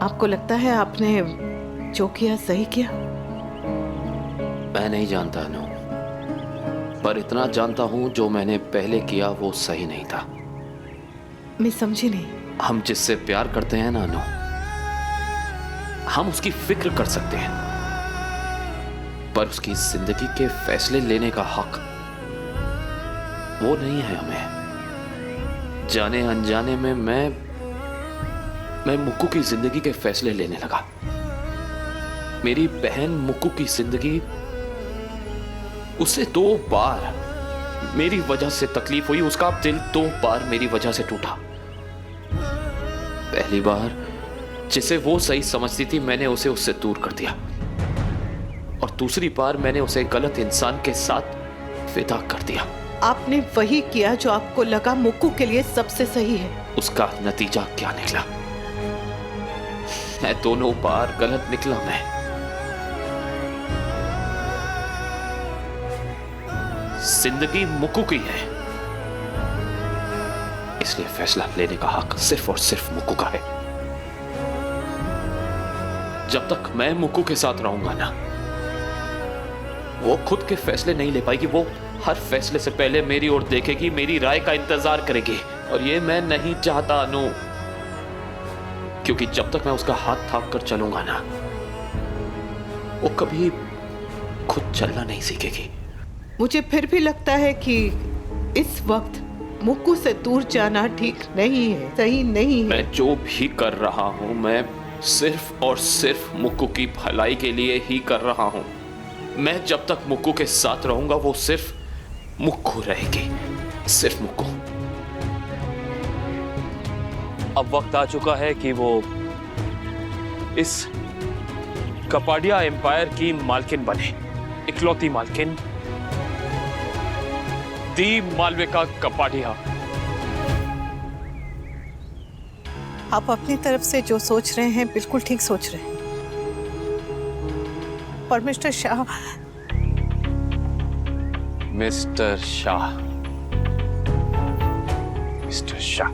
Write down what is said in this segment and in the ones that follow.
आपको लगता है आपने जो किया सही किया? मैं नहीं जानता अनु, पर इतना जानता हूं जो मैंने पहले किया वो सही नहीं था। मैं समझी नहीं। हम जिससे प्यार करते हैं ना अनु, हम उसकी फिक्र कर सकते हैं, पर उसकी जिंदगी के फैसले लेने का हक वो नहीं है हमें। जाने अनजाने में मैं मुक्कू की जिंदगी के फैसले लेने लगा। मेरी बहन मुक्कू की जिंदगी, उसे 2 बार मेरी वजह से तकलीफ हुई। उसका दिल 2 बार मेरी वजह से टूटा। पहली बार जिसे वो सही समझती थी मैंने उसे उससे दूर कर दिया, और दूसरी बार मैंने उसे गलत इंसान के साथ विदा कर दिया। आपने वही किया जो आपको लगा मुक्कू के लिए सबसे सही है। उसका नतीजा क्या निकला? मैं दोनों बार गलत निकला। मैं जिंदगी मुक्कू की है, इसलिए फैसला लेने का हक सिर्फ और सिर्फ मुक्कू का है। जब तक मैं मुक्कू के साथ रहूंगा ना, वो खुद के फैसले नहीं ले पाएगी। वो हर फैसले से पहले मेरी ओर देखेगी, मेरी राय का इंतजार करेगी, और ये मैं नहीं चाहता अनु, क्योंकि जब तक मैं उसका हाथ थाम कर चलूंगा ना, वो कभी खुद चलना नहीं सीखेगी। मुझे फिर भी लगता है कि इस वक्त मुक्कू से दूर जाना ठीक नहीं है, सही नहीं है। मैं जो भी कर रहा हूं, मैं सिर्फ और सिर्फ मुक्कू की भलाई के लिए ही कर रहा हूं। मैं जब तक मुक्कू के साथ रहूंगा वो सिर्फ मुक्कू रहेगी, सिर्फ मुक्कू। अब वक्त आ चुका है कि वो इस कपाडिया एम्पायर की मालकिन बने, इकलौती मालकिन, दी मालविका कपाडिया। आप अपनी तरफ से जो सोच रहे हैं बिल्कुल ठीक सोच रहे हैं, और mister Shah, mister Shah, mister Shah,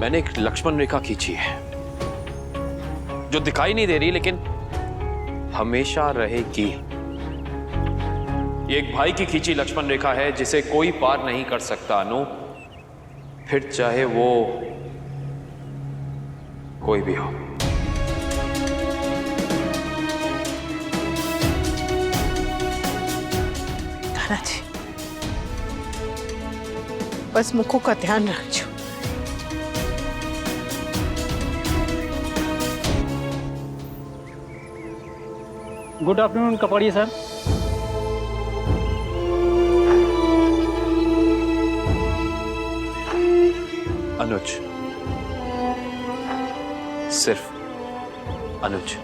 मैंने एक लक्ष्मण रेखा खींची है जो दिखाई नहीं दे रही लेकिन हमेशा रहेगी। ये एक भाई की खींची लक्ष्मण रेखा है जिसे कोई पार नहीं कर सकता अनु, फिर चाहे वो कोई भी हो। नाना जी, बस मुक्कू का ध्यान रखियो। Good afternoon Kapadia sir. Anuj, सिर्फ अनुज।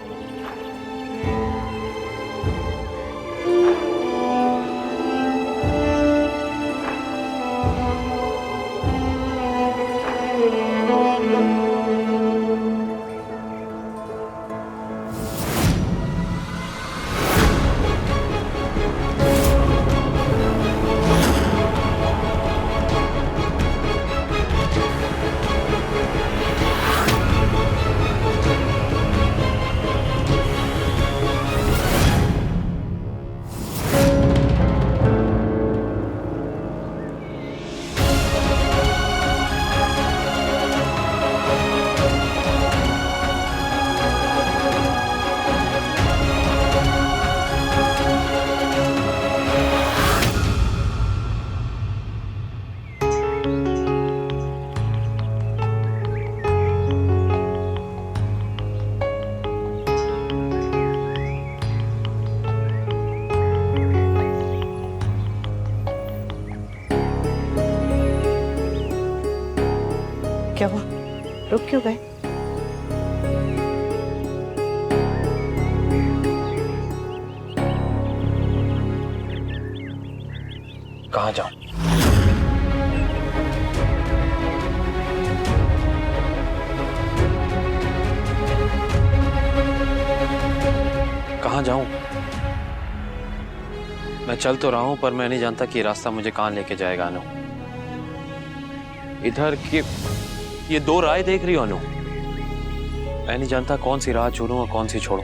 क्या हुआ, रुक क्यों गए? कहाँ जाऊं? कहाँ जाऊं? मैं चल तो रहा हूं पर मैं नहीं जानता कि रास्ता मुझे कहाँ लेके जाएगा अनु। इधर की ये 2 राय देख रही हो अनु? मैं नहीं जानता कौन सी राह चुनूं और कौन सी छोड़ूं।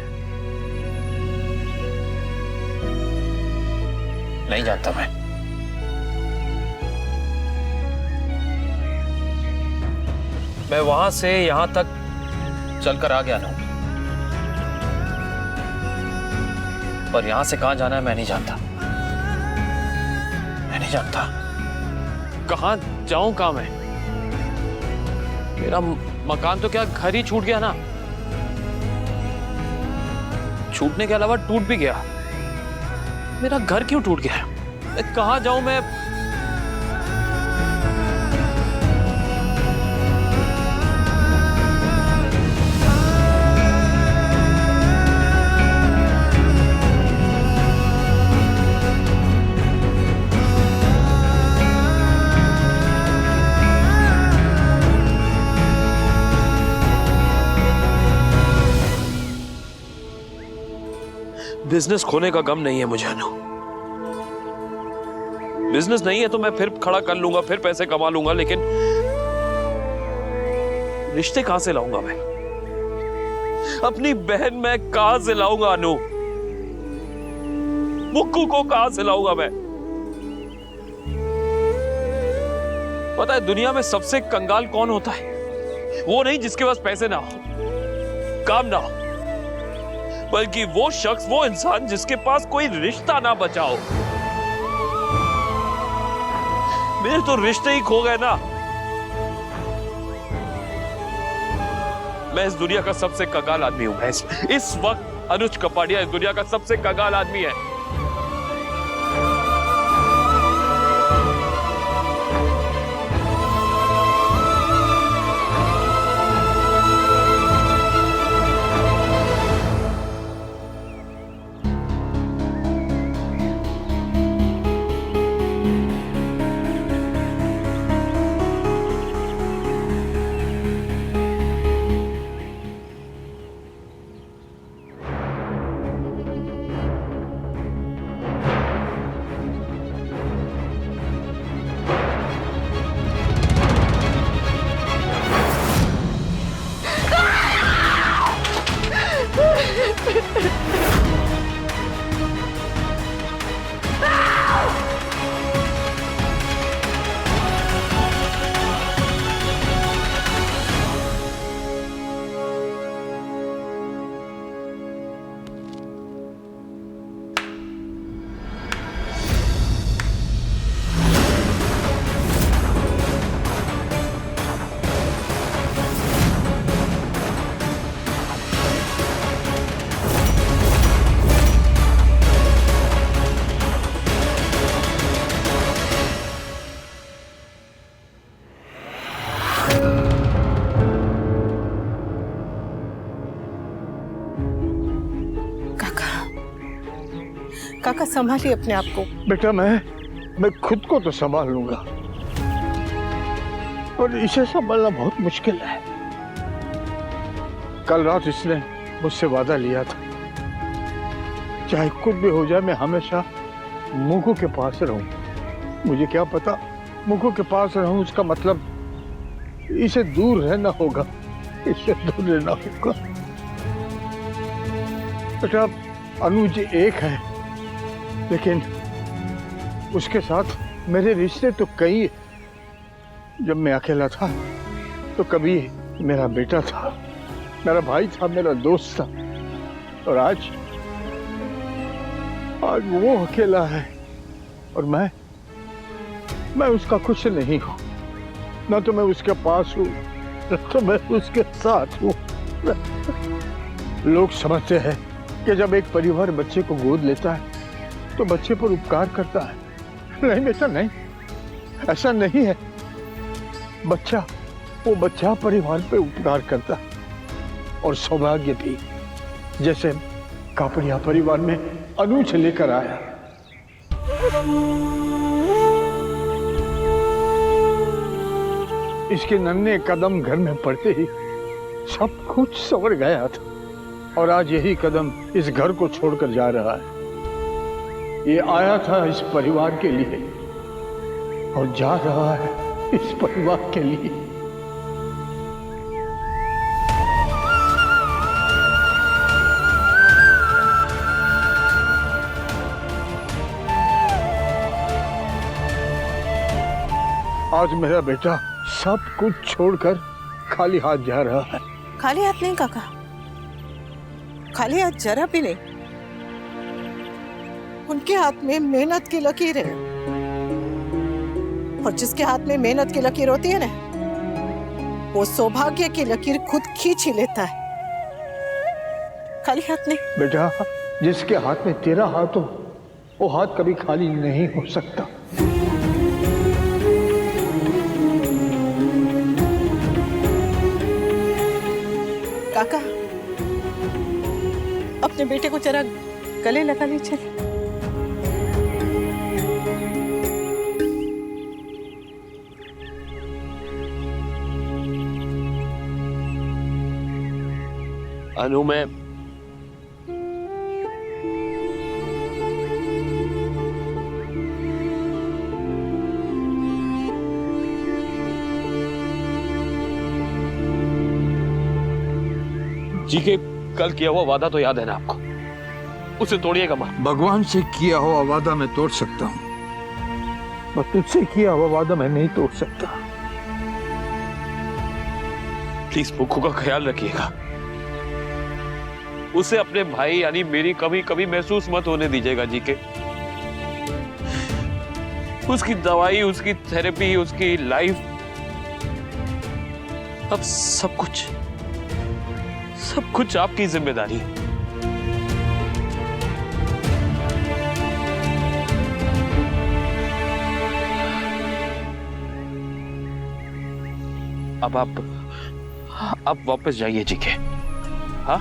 नहीं जानता मैं। मैं वहां से यहां तक चलकर आ गया ना, पर यहां से कहां जाना है मैं नहीं जानता। मैं नहीं जानता कहां जाऊं, कहां मैं। मेरा मकान तो क्या घर ही छूट गया ना, छूटने के अलावा टूट भी गया। मेरा घर क्यों टूट गया? कहां जाऊं मैं? बिजनेस खोने का गम नहीं है मुझे अनु। बिजनेस नहीं है तो मैं फिर खड़ा कर लूंगा, फिर पैसे कमा लूंगा, लेकिन रिश्ते कहां से लाऊंगा मैं? अपनी बहन मैं कहां से लाऊंगा अनु? मुक्कू को कहां से लाऊंगा मैं? पता है दुनिया में सबसे कंगाल कौन होता है? वो नहीं जिसके पास पैसे ना हो, काम ना हो, बल्कि वो शख्स, वो इंसान जिसके पास कोई रिश्ता ना बचा हो। मेरे तो रिश्ते ही खो गए ना। मैं इस दुनिया का सबसे कंगाल आदमी हूं। मैं इस वक्त अनुज कपाड़िया इस दुनिया का सबसे कंगाल आदमी है। काका संभालिए अपने आप को। बेटा मैं खुद को तो संभाल लूंगा, पर इसे संभालना बहुत मुश्किल है। कल रात इसने मुझसे वादा लिया था, चाहे कुछ भी हो जाए मैं हमेशा मुक्कू के पास रहूं। मुझे क्या पता मुक्कू के पास रहूं उसका मतलब इसे दूर रहना होगा, इससे दूर रहना होगा। बेटा अनुज एक है, लेकिन उसके साथ मेरे रिश्ते तो कई हैं। जब मैं अकेला था तो कभी मेरा बेटा था, मेरा भाई था, मेरा दोस्त था, और आज वो अकेला है और मैं उसका कुछ नहीं हूं। ना तो मैं उसके पास हूं, ना तो मैं उसके साथ हूं। लोग समझते हैं कि जब एक परिवार बच्चे को गोद लेता है तो बच्चे पर उपकार करता है। नहीं बेटा नहीं, ऐसा नहीं है। वो बच्चा परिवार पे उपकार करता है, और सौभाग्य भी, जैसे कापड़िया परिवार में अनुज लेकर आया। इसके नन्हे कदम घर में पड़ते ही सब कुछ संवर गया था, और आज यही कदम इस घर को छोड़कर जा रहा है। ये आया था इस परिवार के लिए और जा रहा है इस परिवार के लिए। आज मेरा बेटा सब कुछ छोड़कर खाली हाथ जा रहा है। खाली हाथ नहीं काका, खाली हाथ जरा भी नहीं। उनके हाथ में मेहनत की लकीर है, और जिसके हाथ में मेहनत की लकीर होती है ना, वो सौभाग्य की लकीर खुद खींच ही लेता है। खाली हाथ नहीं। बेटा, जिसके हाथ में तेरा हाथ हो, वो हाथ कभी खाली नहीं हो सकता। काका, अपने बेटे को जरा गले लगा लीजिए। अनु, मैं जी के कल किया हुआ वादा तो याद है ना आपको? उसे तोड़िएगा मत। भगवान से किया हुआ वादा मैं तोड़ सकता हूँ, पर तुझसे किया हुआ वादा मैं नहीं तोड़ सकता। प्लीज मुक्कू का ख्याल रखिएगा। उसे अपने भाई यानी मेरी कभी कभी महसूस मत होने दीजिएगा जी के। उसकी दवाई, उसकी थेरेपी, उसकी लाइफ, अब सब कुछ आपकी जिम्मेदारी है। अब आप वापस जाइए जी के। हाँ,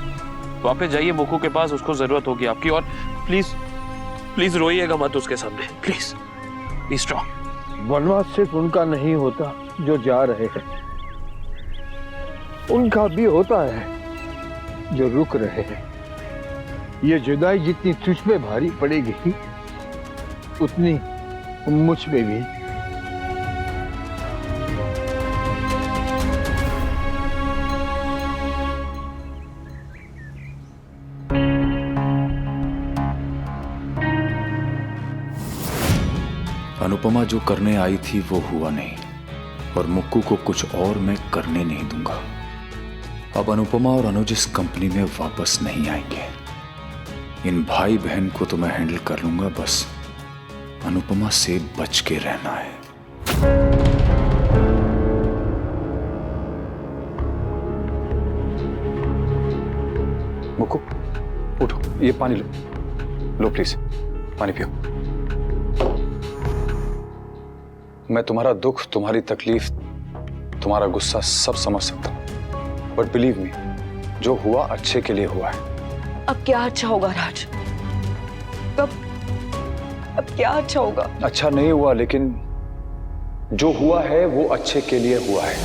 वापस जाइए मुक्कू के पास, उसको जरूरत होगी आपकी। और प्लीज रोइएगा मत उसके सामने, प्लीज बी स्ट्रॉन्ग। वनवास सिर्फ उनका नहीं होता जो जा रहे हैं, उनका भी होता है जो रुक रहे हैं। ये जुदाई जितनी तुझ पे भारी पड़ेगी, उतनी मुझ पे भी। अनुपमा जो करने आई थी वो हुआ नहीं, और मुक्कू को कुछ और मैं करने नहीं दूंगा। अब अनुपमा और अनुज इस कंपनी में वापस नहीं आएंगे। इन भाई बहन को तो मैं हैंडल कर लूंगा, बस अनुपमा से बच के रहना है। मुक्कू, उठो, ये पानी लो प्लीज, पानी पियो। मैं तुम्हारा दुख, तुम्हारी तकलीफ, तुम्हारा गुस्सा सब समझ सकता हूं, बट बिलीव मी, जो हुआ अच्छे के लिए हुआ है। अब क्या अच्छा होगा राज? अब क्या अच्छा होगा? अच्छा नहीं हुआ, लेकिन जो हुआ है वो अच्छे के लिए हुआ है।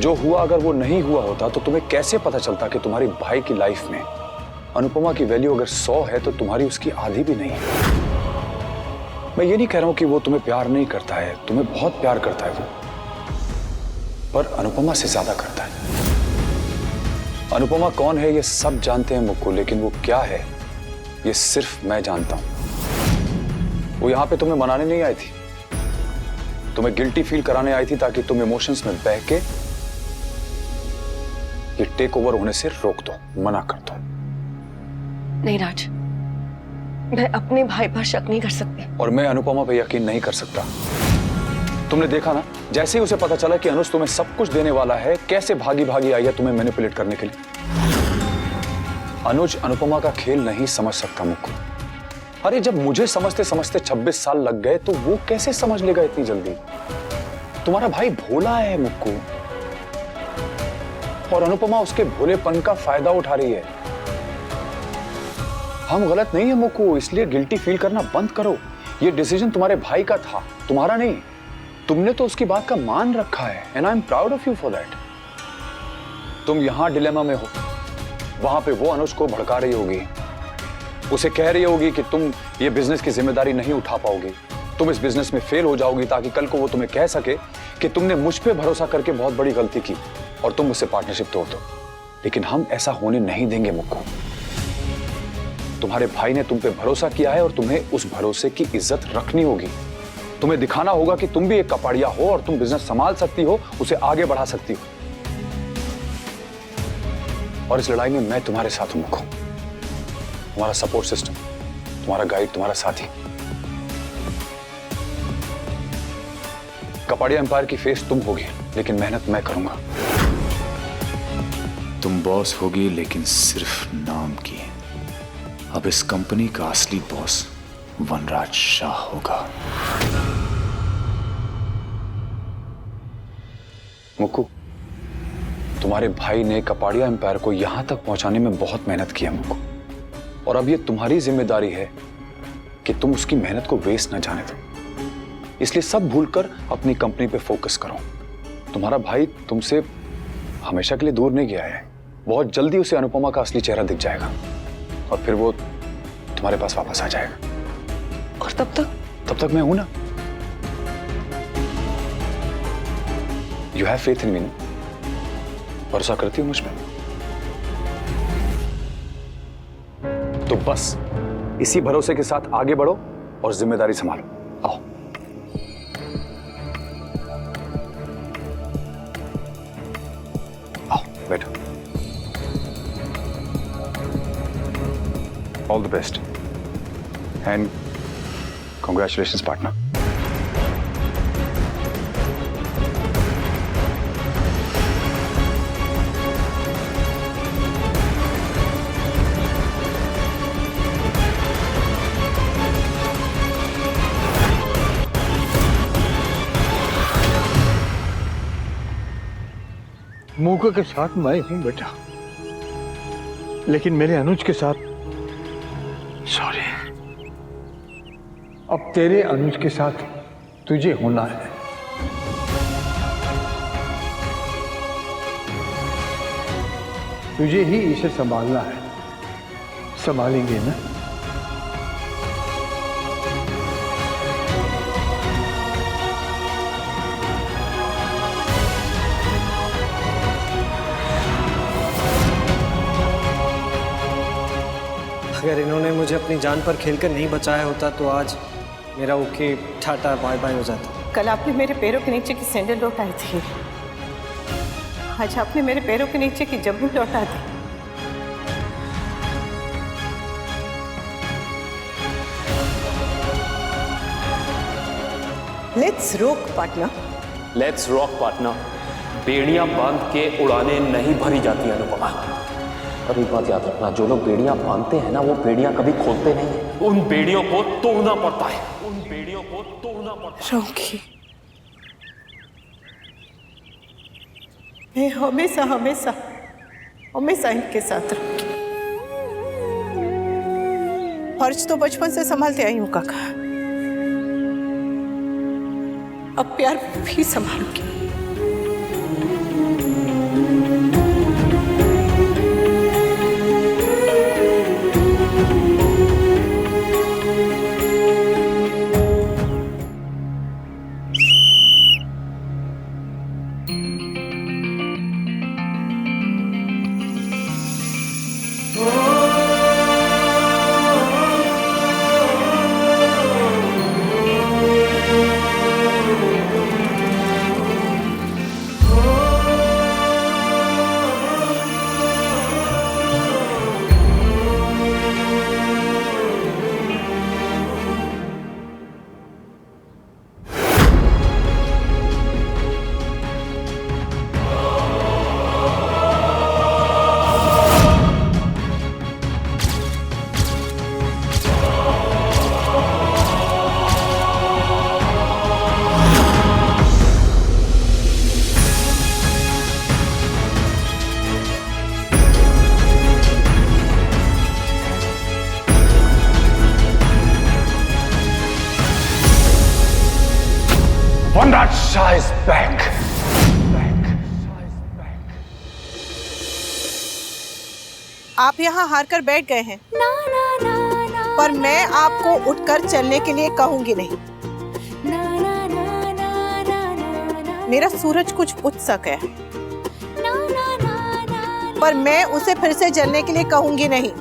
जो हुआ अगर वो नहीं हुआ होता तो तुम्हें कैसे पता चलता कि तुम्हारी भाई की लाइफ में अनुपमा की वैल्यू अगर 100 है तो तुम्हारी उसकी आधी भी नहीं है। मैं ये नहीं कह रहा हूं कि वो तुम्हें प्यार नहीं करता है, तुम्हें बहुत प्यार करता है वो, पर अनुपमा से ज्यादा करता है। अनुपमा कौन है ये सब जानते हैं मुक्कू, लेकिन वो क्या है ये सिर्फ मैं जानता हूं। वो यहां पे तुम्हें मनाने नहीं आई थी, तुम्हें गिल्टी फील कराने आई थी ताकि तुम इमोशंस में बह के ये टेक ओवर होने से रोक दो, मना कर दो। नहीं राज, मैं अपने भाई पर शक नहीं कर सकती। और मैं अनुपमा पे यकीन नहीं कर सकता। तुमने देखा ना, जैसे ही उसे पता चला कि अनुज तुम्हें सब कुछ देने वाला है, कैसे भागी भागी आई है तुम्हें मैनिपुलेट करने के लिए। अनुज अनुपमा का खेल नहीं समझ सकता मुक्कू। अरे जब मुझे समझते समझते 26 साल लग गए तो वो कैसे समझ लेगा इतनी जल्दी? तुम्हारा भाई भोला है मुक्कू, और अनुपमा उसके भोलेपन का फायदा उठा रही है। हम गलत नहीं है मुक्कू, इसलिए गिल्टी फील करना बंद करो। ये डिसीजन तुम्हारे भाई का था, तुम्हारा नहीं। तुमने तो उसकी बात का मान रखा है, and I am proud of you for that. तुम यहां डिलेमा में हो, वहां पे वो अनुज को भड़का रही होगी, उसे कह रही होगी कि तुम ये बिजनेस की जिम्मेदारी नहीं उठा पाओगी, तुम इस बिजनेस में फेल हो जाओगी, ताकि कल को वो तुम्हें कह सके कि तुमने मुझ पे भरोसा करके बहुत बड़ी गलती की और तुम मुझसे पार्टनरशिप तोड़ दो। लेकिन हम ऐसा होने नहीं देंगे मुक्कू। तुम्हारे भाई ने तुम पे भरोसा किया है और तुम्हें उस भरोसे की इज्जत रखनी होगी। तुम्हें दिखाना होगा कि तुम भी एक कपाड़िया हो और तुम बिजनेस संभाल सकती हो, उसे आगे बढ़ा सकती हो। और इस लड़ाई में मैं तुम्हारे साथ हूं मुक्कू, तुम्हारा सपोर्ट सिस्टम, तुम्हारा गाइड, तुम्हारा साथी। कपाड़िया एम्पायर की फेस तुम होगी, लेकिन मेहनत मैं करूंगा। तुम बॉस होगी लेकिन सिर्फ नाम की। अब इस कंपनी का असली बॉस वनराज शाह होगा। मुक्कू, तुम्हारे भाई ने कपाड़िया एम्पायर को यहां तक पहुंचाने में बहुत मेहनत की है मुक्कू, और अब यह तुम्हारी जिम्मेदारी है कि तुम उसकी मेहनत को वेस्ट न जाने दो। इसलिए सब भूलकर अपनी कंपनी पे फोकस करो। तुम्हारा भाई तुमसे हमेशा के लिए दूर नहीं गया है, बहुत जल्दी उसे अनुपमा का असली चेहरा दिख जाएगा और फिर वो तुम्हारे पास वापस आ जाएगा। और तब तक मैं हूं ना। यू हैव फेथ इन मी, भरोसा करती हो मुझ में? तो बस इसी भरोसे के साथ आगे बढ़ो और जिम्मेदारी संभालो। आओ। आओ बैठो। All the best and congratulations partner. Mukku के साथ मैं हूं बेटा, लेकिन मेरे अनुज के साथ सॉरी, अब तेरे अनुज के साथ तुझे होना है। तुझे ही इसे संभालना है। संभालेंगे ना? अगर इन्होंने मुझे अपनी जान पर खेलकर नहीं बचाया होता तो आज मेरा ओके टाटा बाय बाय हो जाता। कल आपने मेरे पैरों के नीचे की सैंडल लौटाई थी, आज आपने मेरे पैरों के नीचे की जब्बू लौटा दी। Let's rock partner. Let's rock partner. बेड़ियां बांध के उड़ाने नहीं भरी जाती अनुपमा। और एक बात याद रखना, जो लोग बेड़ियां बांधते हैं ना, वो बेड़ियां कभी खोलते नहीं है। उन बेड़ियों को तोड़ना पड़ता है, उन बेड़ियों को तोड़ना पड़ता है। रॉकी, मैं हमेशा हमेशा हमेशा इनके साथ रहूंगी। फर्ज तो बचपन से संभालते आई हूँ काका, अब प्यार भी संभालूंगी। Vannraj Shah is back. आप यहाँ हार कर बैठ गए हैं, पर मैं आपको उठकर चलने के लिए कहूंगी नहीं। मेरा सूरज कुछ उत्सुक है, पर मैं उसे फिर से जलने के लिए कहूंगी नहीं।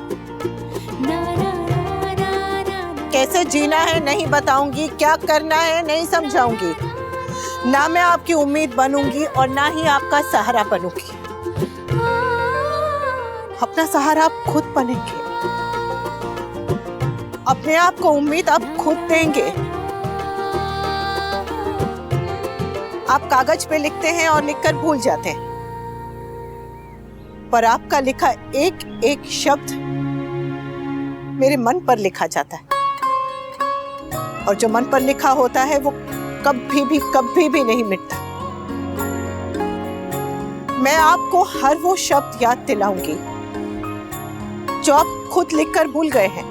कैसे जीना है नहीं बताऊंगी, क्या करना है नहीं समझाऊंगी। ना मैं आपकी उम्मीद बनूंगी और ना ही आपका सहारा बनूंगी। अपना सहारा आप खुद बनेंगे, अपने आप को उम्मीद आप खुद देंगे। आप कागज पे लिखते हैं और लिखकर भूल जाते हैं, पर आपका लिखा एक एक शब्द मेरे मन पर लिखा जाता है, और जो मन पर लिखा होता है वो कभी भी नहीं मिटता। मैं आपको हर वो शब्द याद दिलाऊंगी जो आप खुद लिखकर भूल गए हैं।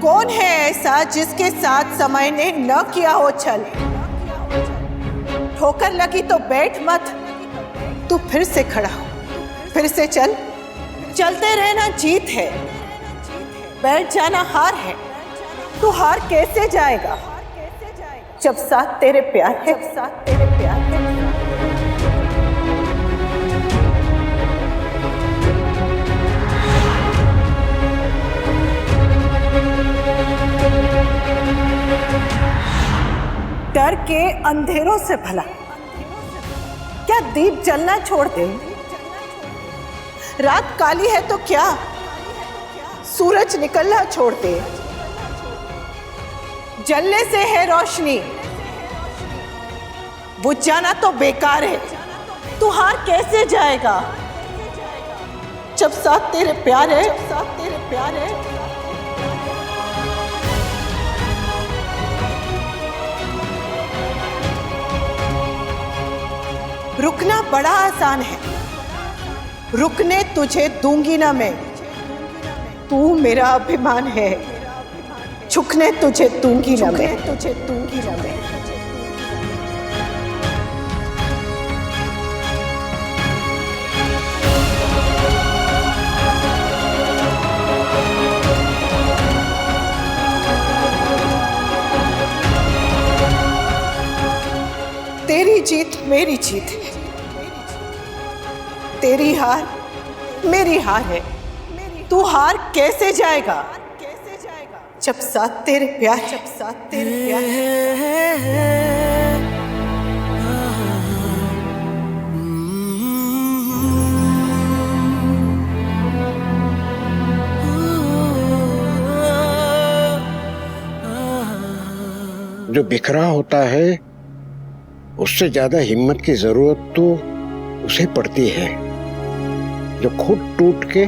कौन है ऐसा जिसके साथ समय ने न किया हो छल? ठोकर लगी तो बैठ मत, तू फिर से खड़ा हो, फिर से चल। चलते रहना जीत है, बैठ जाना हार है। तू हार कैसे जाएगा जब साथ तेरे प्यार है, जब साथ तेरे प्यार है। डर के अंधेरों से भला क्या दीप जलना छोड़ दे? रात काली है तो क्या सूरज निकलना छोड़ दे? जलने से है रोशनी, बुझ जाना तो बेकार है। तू हार कैसे जाएगा जब साथ तेरे प्यार है, जब साथ तेरे प्यार है। रुकना बड़ा आसान है, रुकने तुझे दूंगी ना मैं। तू मेरा अभिमान है, झुकने तुझे दूंगी ना मैं, तुझे दूंगी ना मैं। तेरी जीत मेरी जीत है, तेरी हार मेरी हार है। तू हार कैसे जाएगा जब साथ तेरे प्यार, जब साथ तेरे प्यार है। जो बिखरा होता है उससे ज्यादा हिम्मत की जरूरत तो उसे पड़ती है जो खुद टूट के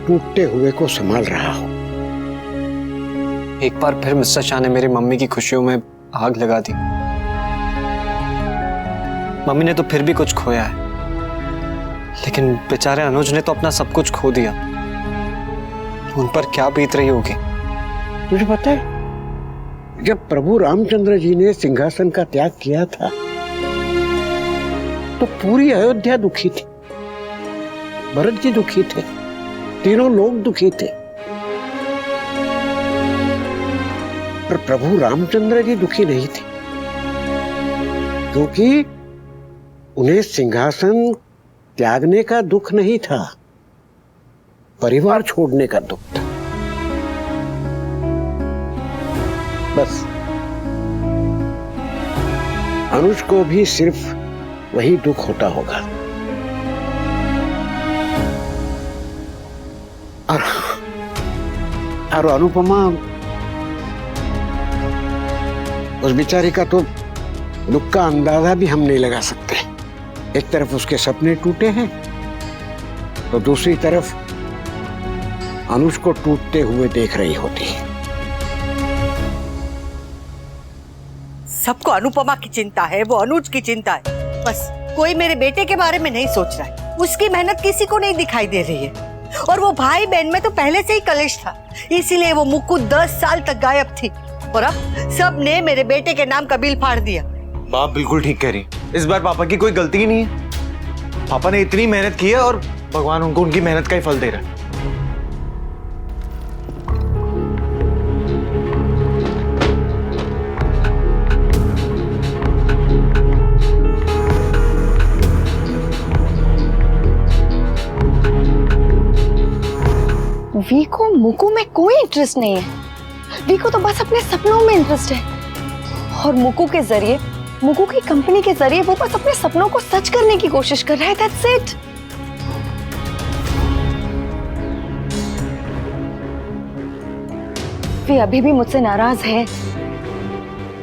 टूटते हुए को संभाल रहा हो। एक बार फिर मिस्टर शाह ने मेरी मम्मी की खुशियों में आग लगा दी। मम्मी ने तो फिर भी कुछ खोया है, लेकिन बेचारे अनुज ने तो अपना सब कुछ खो दिया। उन पर क्या बीत रही होगी। तुझे पता है, जब प्रभु रामचंद्र जी ने सिंहासन का त्याग किया था तो पूरी अयोध्या दुखी थी, भरत जी दुखी थे, तीनों लोग दुखी थे, पर प्रभु रामचंद्र जी दुखी नहीं थे, क्योंकि उन्हें सिंहासन त्यागने का दुख नहीं था, परिवार छोड़ने का दुख था। बस अनुज को भी सिर्फ वही दुख होता होगा। और अनुपमा, उस बेचारी का तो दुख का अंदाजा भी हम नहीं लगा सकते। एक तरफ उसके सपने टूटे हैं तो दूसरी तरफ अनुज को टूटते हुए देख रही होती है। सबको अनुपमा की चिंता है, वो अनुज की चिंता है। बस कोई मेरे बेटे के बारे में नहीं सोच रहा है। उसकी मेहनत किसी को नहीं दिखाई दे रही है, और वो भाई बहन में तो पहले से ही कलेश था, इसीलिए वो मुक्कू 10 साल तक गायब थी, और अब सब ने मेरे बेटे के नाम का बिल फाड़ दिया। बाप बिल्कुल ठीक कह रही, इस बार पापा की कोई गलती ही नहीं है। पापा ने इतनी मेहनत की है और भगवान उनको उनकी मेहनत का ही फल दे रहा है। वी को मुकु में कोई इंटरेस्ट नहीं है। वी को तो बस अपने सपनों में इंटरेस्ट है, और मुकु के जरिए, मुकु की कंपनी के जरिए वो बस अपने सपनों को सच करने की कोशिश कर रहा है। That's it. वी अभी भी मुझसे नाराज है,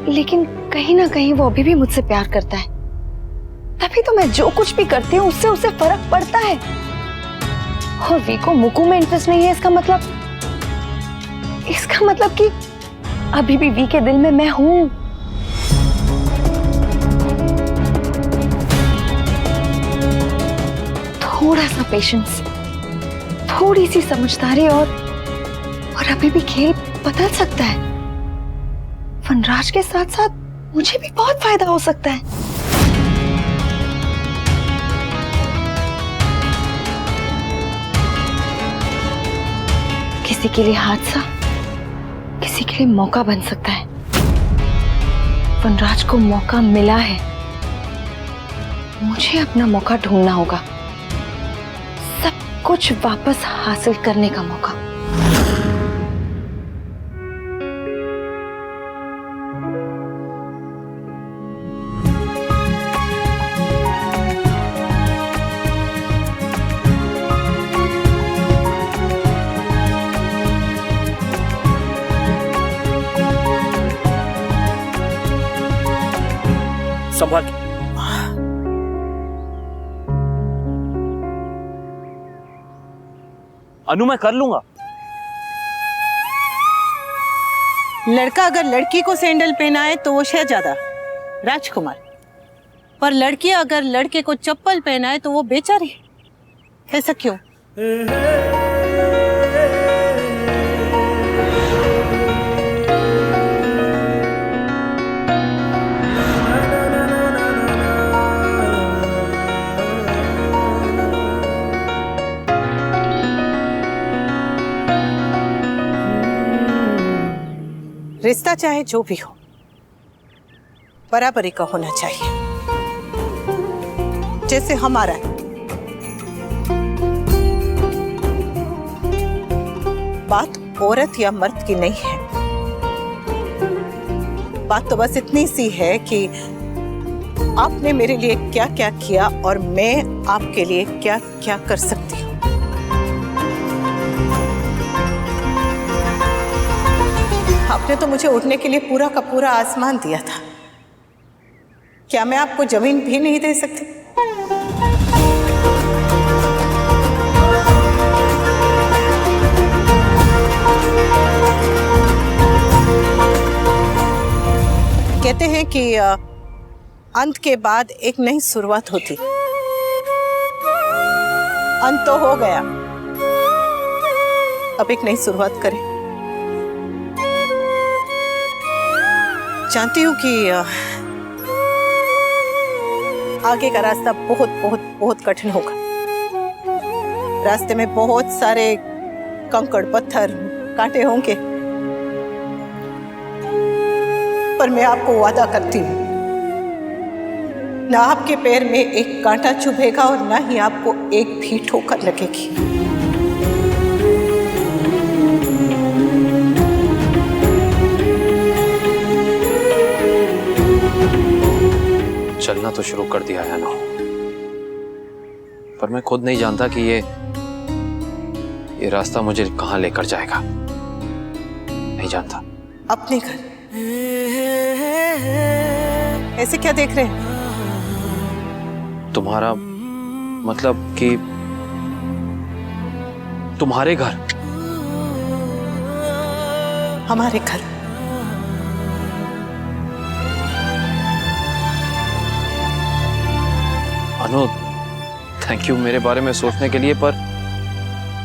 लेकिन कहीं ना कहीं वो अभी भी मुझसे प्यार करता है। तभी तो मैं जो कुछ भी करती हूँ उससे उसे फर्क पड़ता है। और वी को मुकु में इंटरेस्ट नहीं है, इसका मतलब कि अभी भी वी के दिल में मैं हूं। थोड़ा सा पेशेंस, थोड़ी सी समझदारी और अभी भी खेल बदल सकता है। वनराज के साथ साथ मुझे भी बहुत फायदा हो सकता है। किसी के लिए हादसा, किसी के लिए मौका बन सकता है। वनराज को मौका मिला है, मुझे अपना मौका ढूंढना होगा, सब कुछ वापस हासिल करने का मौका। संभाल। अनु, मैं कर लूंगा। लड़का अगर लड़की को सैंडल पहनाए तो वो शहजादा राजकुमार, पर लड़की अगर लड़के को चप्पल पहनाए तो वो बेचारी। ऐसा क्यों? रिश्ता चाहे जो भी हो, बराबरी का होना चाहिए, जैसे हमारा है। बात औरत या मर्द की नहीं है, बात तो बस इतनी सी है कि आपने मेरे लिए क्या क्या किया और मैं आपके लिए क्या क्या कर सकती हूँ। आपने तो मुझे उठने के लिए पूरा का पूरा आसमान दिया था, क्या मैं आपको जमीन भी नहीं दे सकती? कहते हैं कि अंत के बाद एक नई शुरुआत होती। अंत तो हो गया, अब एक नई शुरुआत करें। जानती हूँ कि आगे का रास्ता बहुत बहुत बहुत कठिन होगा। रास्ते में बहुत सारे कंकड़, पत्थर, कांटे होंगे, पर मैं आपको वादा करती हूँ, ना आपके पैर में एक कांटा चुभेगा और ना ही आपको एक भी ठोकर लगेगी। चलना तो शुरू कर दिया है ना, पर मैं खुद नहीं जानता कि ये रास्ता मुझे कहां लेकर जाएगा। नहीं जानता। अपने घर ऐसे क्या देख रहे हैं? तुम्हारा मतलब कि तुम्हारे घर? हमारे घर। अनु, थैंक यू मेरे बारे में सोचने के लिए, पर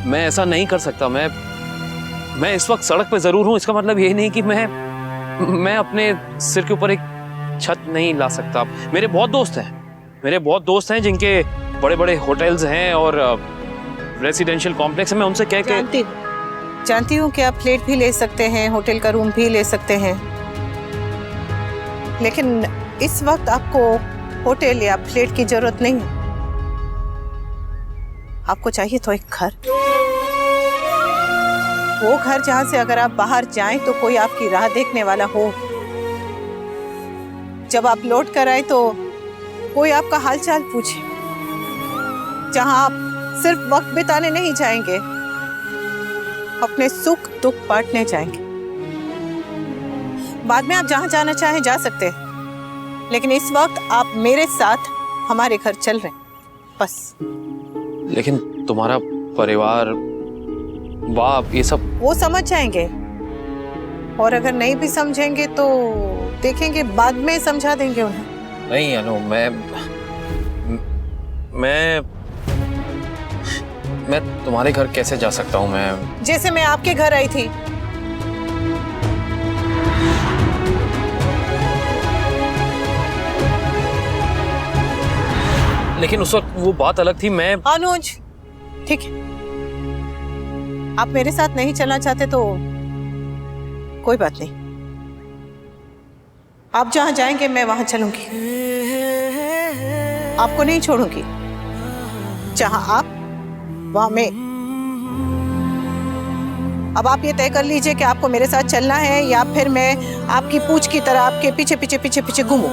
मैं ऐसा नहीं कर सकता। मैं इस वक्त सड़क पे जरूर हूं, इसका मतलब ये नहीं कि मैं अपने सिर के ऊपर एक छत नहीं ला सकता। मेरे बहुत दोस्त हैं जिनके बड़े बड़े होटल्स हैं और रेसिडेंशियल कॉम्प्लेक्स है। मैं उनसे कह के जानती हूँ कि आप फ्लैट भी ले सकते हैं, होटल का रूम भी ले सकते हैं, लेकिन इस वक्त आपको होटल या फ्लैट की जरूरत नहीं है। आपको चाहिए तो एक घर। वो घर जहां से अगर आप बाहर जाएं तो कोई आपकी राह देखने वाला हो। जब आप लौट कर आए तो कोई आपका हालचाल पूछे। जहां आप सिर्फ वक्त बिताने नहीं जाएंगे, अपने सुख दुख बांटने जाएंगे। बाद में आप जहां जाना चाहें जा सकते हैं, लेकिन इस वक्त आप मेरे साथ हमारे घर चल रहे हैं, बस। लेकिन तुम्हारा परिवार, बाप, ये सब वो समझ जाएंगे, और अगर नहीं भी समझेंगे तो देखेंगे, बाद में समझा देंगे उन्हें। नहीं अनु, मैं तुम्हारे घर कैसे जा सकता हूँ? मैं जैसे मैं आपके घर आई थी। लेकिन उस वक्त वो बात अलग थी। मैं अनुज, ठीक है, आप मेरे साथ नहीं चलना चाहते तो कोई बात नहीं। आप जहां जाएंगे मैं वहां चलूंगी, आपको नहीं छोड़ूंगी। जहां आप वहां मैं। अब आप ये तय कर लीजिए कि आपको मेरे साथ चलना है या फिर मैं आपकी पूंछ की तरह आपके पीछे पीछे पीछे पीछे घूमूं।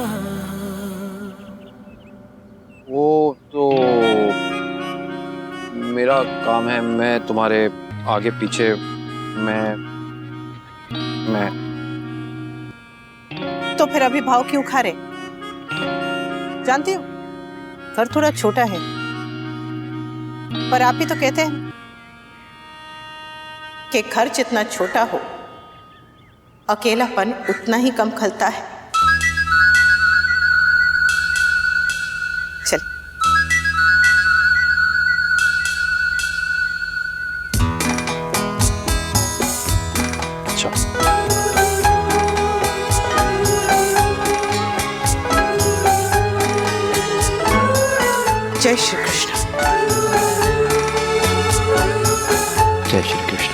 वो तो मेरा काम है, मैं तुम्हारे आगे पीछे। मैं तो फिर अभी भाव क्यों खा रहे? जानती हूँ घर थोड़ा छोटा है, पर आप ही तो कहते हैं कि घर जितना छोटा हो अकेलापन उतना ही कम खलता है। चल। अच्छा, जय श्री कृष्ण। जय श्री कृष्ण।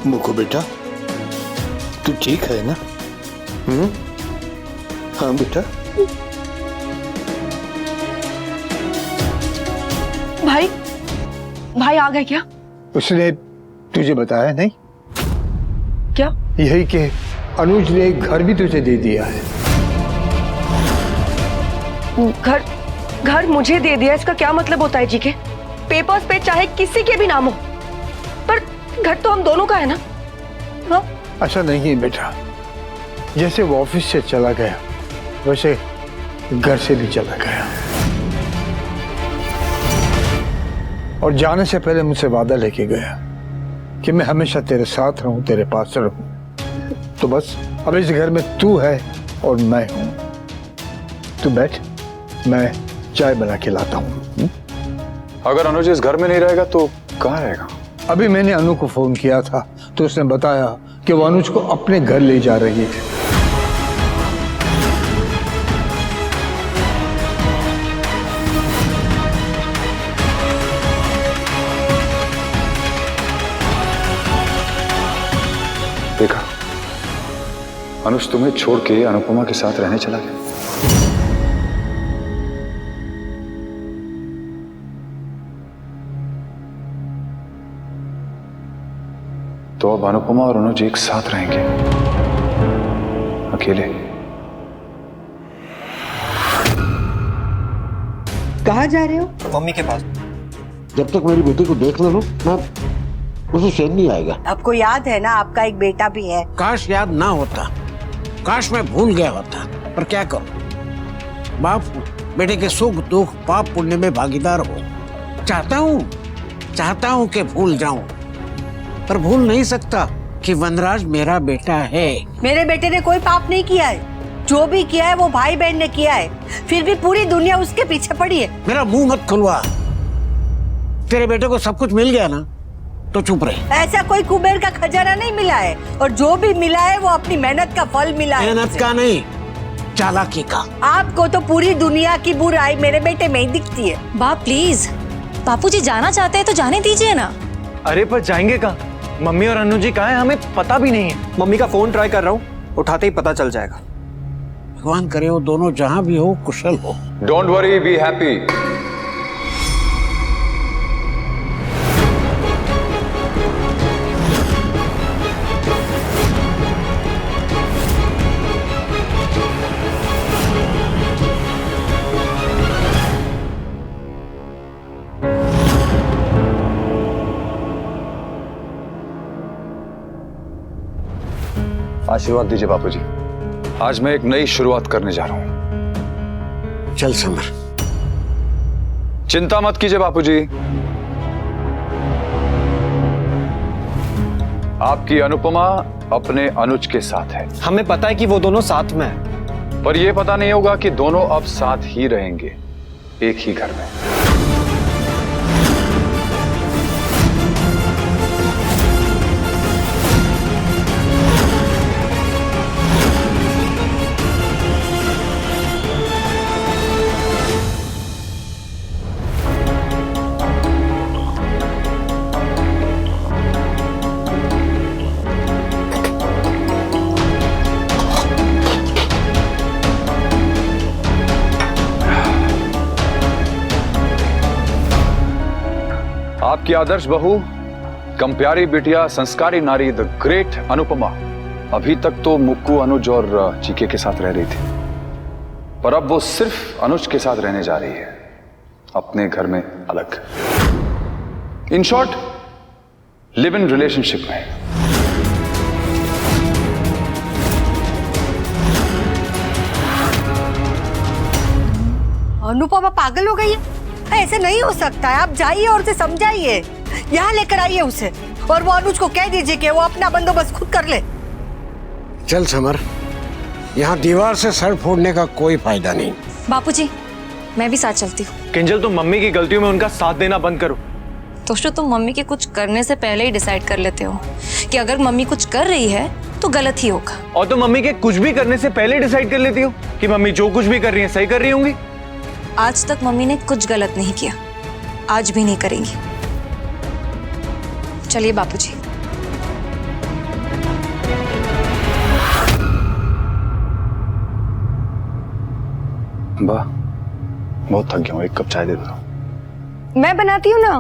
मुको बेटा, तू ठीक है ना? हाँ बेटा। भाई, भाई आ गए क्या? उसने तुझे बताया नहीं? क्या? यही कि अनुज ने घर भी तुझे दे दिया है। घर मुझे दे दिया, इसका क्या मतलब होता है जी के? पेपर्स पे चाहे किसी के भी नाम हो, पर घर तो हम दोनों का है ना? हाँ? ऐसा नहीं है बेटा, जैसे वो ऑफिस से चला गया वैसे घर से भी चला गया, और जाने से पहले मुझसे वादा लेके गया कि मैं हमेशा तेरे साथ रहूं, तेरे पास रहूं। तो बस अब इस घर में तू है और मैं हूं। तू बैठ, मैं चाय बना के लाता हूं। अगर अनुज इस घर में नहीं रहेगा तो कहाँ रहेगा? अभी मैंने अनु को फोन किया था तो उसने बताया कि वो अनुज को अपने घर ले जा रही है। देखा, अनुज तुम्हें छोड़ के अनुपमा के साथ रहने चला गया। तो अब अनुपमा और अनुज एक साथ रहेंगे, अकेले। कहाँ जा रहे हो? मम्मी के पास। जब तक मेरी बेटी को देख ना लो ना, उसे चैन नहीं आएगा। आपको याद है ना, आपका एक बेटा भी है। काश याद ना होता, काश मैं भूल गया होता, पर क्या करूं? बाप बेटे के सुख दुख पाप पुण्य में भागीदार हो। चाहता हूं कि भूल जाऊं, पर भूल नहीं सकता कि वनराज मेरा बेटा है। मेरे बेटे ने कोई पाप नहीं किया है, जो भी किया है वो भाई बहन ने किया है, फिर भी पूरी दुनिया उसके पीछे पड़ी है। मेरा मुंह मत खुलवा। तेरे बेटे को सब कुछ मिल गया ना, तो चुप रहे। ऐसा कोई कुबेर का खजाना नहीं मिला है, और जो भी मिला है वो अपनी मेहनत का फल मिला है। मेहनत का नहीं, चालाकी का। आपको तो पूरी दुनिया की बुराई मेरे बेटे में ही दिखती है। बाप प्लीज, बापूजी जाना चाहते हैं तो जाने दीजिए ना। अरे पर जाएंगे कहाँ? मम्मी और अनु जी कहाँ हैं? हमें पता भी नहीं है। मम्मी का फोन ट्राई कर रहा हूँ, उठाते ही पता चल जाएगा। भगवान करे वो दोनों जहां भी हो कुशल हो। Don't worry, be happy. आशीर्वाद दीजिए बापूजी। आज मैं एक नई शुरुआत करने जा रहा हूं। चल समर। चिंता मत कीजिए बापूजी, आपकी अनुपमा अपने अनुज के साथ है। हमें पता है कि वो दोनों साथ में हैं। पर यह पता नहीं होगा कि दोनों अब साथ ही रहेंगे, एक ही घर में। आपकी आदर्श बहू, कम प्यारी बिटिया, संस्कारी नारी, द ग्रेट अनुपमा अभी तक तो मुक्कू, अनुज और चीके के साथ रह रही थी, पर अब वो सिर्फ अनुज के साथ रहने जा रही है, अपने घर में अलग। In short, live in relationship में। अनुपमा पागल हो गई है? ऐसे नहीं हो सकता है। आप जाइए और उसे समझाइए, यहाँ लेकर आइए उसे, और वो अनुज को कह दीजिए कि वो अपना बंदोबस्त खुद कर ले। चल समर, यहाँ दीवार से सर फोड़ने का कोई फायदा नहीं। बापूजी, मैं भी साथ चलती हूँ। किंजल, तुम मम्मी की गलतियों में उनका साथ देना बंद करो। तो तुम मम्मी के कुछ करने से पहले ही डिसाइड कर लेते हो कि अगर मम्मी कुछ कर रही है तो गलत ही होगा। और तुम मम्मी के कुछ भी करने से पहले डिसाइड कर लेती हो कि मम्मी जो कुछ भी कर रही है सही कर रही होंगी। आज तक मम्मी ने कुछ गलत नहीं किया, आज भी नहीं करेंगी। चलिए बापूजी। वाह, बहुत थक गया हूँ, एक कप चाय दे दो। मैं बनाती हूँ ना।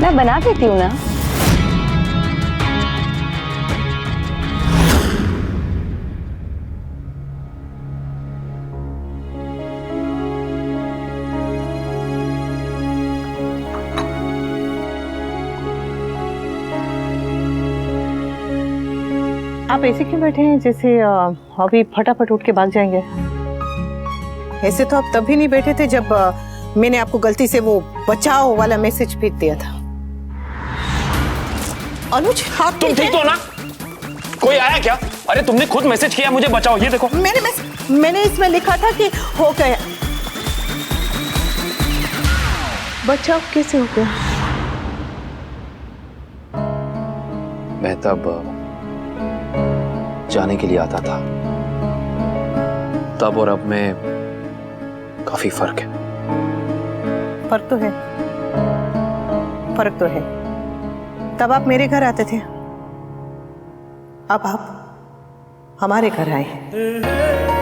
मैं बना देती हूँ ना। आप ऐसे क्यों बैठे हैं जैसे अभी फटाफट उठ के भाग जाएंगे? ऐसे तो आप तभी नहीं बैठे थे जब मैंने आपको गलती से वो बचाओ वाला मैसेज भेज दिया था। अनुज, आप तुम ठीक हो ना? कोई आया क्या? अरे तुमने खुद मैसेज किया मुझे बचाओ, ये देखो। मैंने इसमें लिखा था कि हो गया। बचाओ कैसे हो गया? मैं तब जाने के लिए आता था, तब और अब में काफी फर्क है। फर्क तो है, फर्क तो है। तब आप मेरे घर आते थे, अब आप हमारे घर आए हैं।